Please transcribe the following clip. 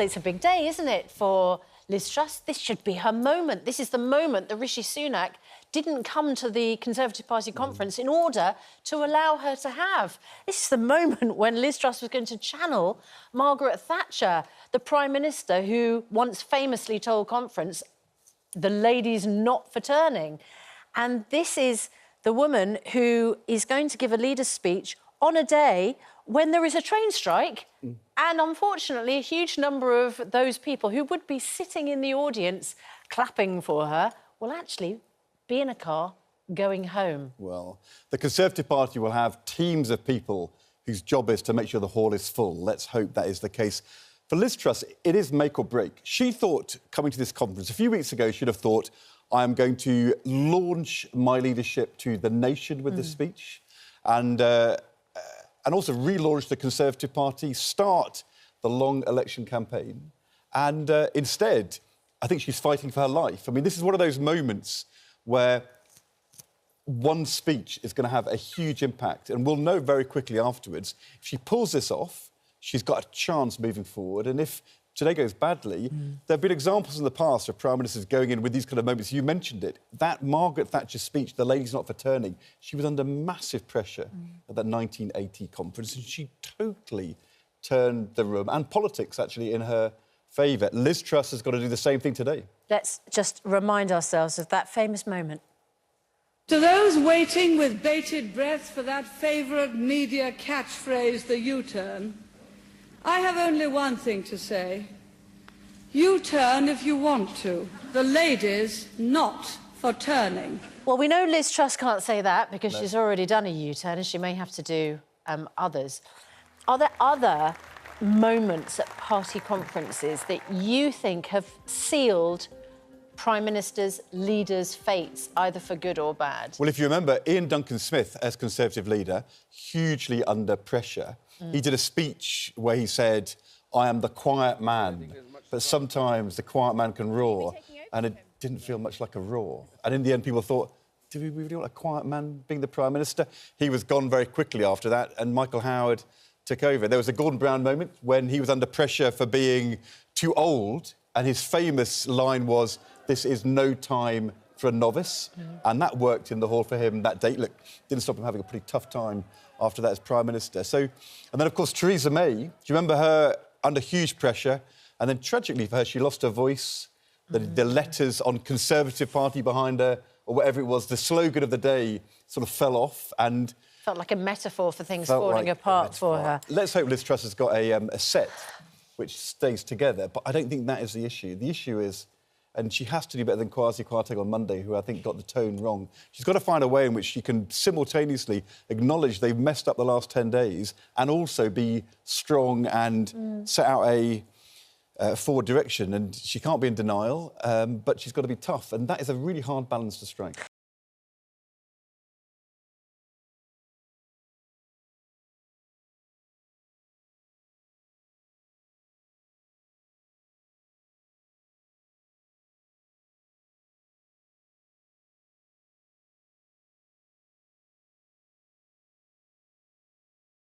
it's a big day, isn't it, for Liz Truss? This should be her moment. This is the moment that Rishi Sunak didn't come to the Conservative Party conference in order to allow her to have. This is the moment when Liz Truss was going to channel Margaret Thatcher, the Prime Minister, who once famously told conference, the ladies not for turning. And this is the woman who is going to give a leader's speech on a day when there is a train strike and, unfortunately, a huge number of those people who would be sitting in the audience clapping for her will actually be in a car going home. Well, the Conservative Party will have teams of people whose job is to make sure the hall is full. Let's hope that is the case. For Liz Truss, it is make or break. She thought, coming to this conference, a few weeks ago, she'd have thought, I am going to launch my leadership to the nation with this speech and also relaunch the Conservative Party, start the long election campaign. And instead, I think she's fighting for her life. I mean, this is one of those moments where one speech is going to have a huge impact, and we'll know very quickly afterwards. If she pulls this off, she's got a chance moving forward, and if today goes badly, there have been examples in the past of Prime Ministers going in with these kind of moments. You mentioned it. That Margaret Thatcher speech, the ladies not for turning, she was under massive pressure at that 1980 conference, and she totally turned the room, and politics, actually, in her favour. Liz Truss has got to do the same thing today. Let's just remind ourselves of that famous moment. To those waiting with bated breath for that favourite media catchphrase, the U-turn, I have only one thing to say. U-turn if you want to. The ladies not for turning. Well, we know Liz Truss can't say that because she's already done a U-turn and she may have to do others. Are there other moments at party conferences that you think have sealed Prime Ministers, leaders' fates, either for good or bad? Well, if you remember, Ian Duncan Smith, as Conservative leader, hugely under pressure. He did a speech where he said, I am the quiet man, but sometimes the quiet man can roar. And it didn't feel much like a roar. And in the end, people thought, do we really want a quiet man being the Prime Minister? He was gone very quickly after that, and Michael Howard took over. There was a Gordon Brown moment when he was under pressure for being too old, and his famous line was, this is no time for a novice. And that worked in the hall for him that day. Look, didn't stop him having a pretty tough time after that as Prime Minister. So, and then, of course, Theresa May. Do you remember her under huge pressure? And then, tragically for her, she lost her voice. The letters on Conservative Party behind her, or whatever it was, the slogan of the day sort of fell off and... Felt like a metaphor for things falling apart for her. Let's hope Liz Truss has got a set which stays together, but I don't think that is the issue. The issue is, and she has to do better than Kwasi Kwarteng on Monday, who I think got the tone wrong. She's got to find a way in which she can simultaneously acknowledge they've messed up the last 10 days and also be strong and set out a forward direction. And she can't be in denial, but she's got to be tough. And that is a really hard balance to strike.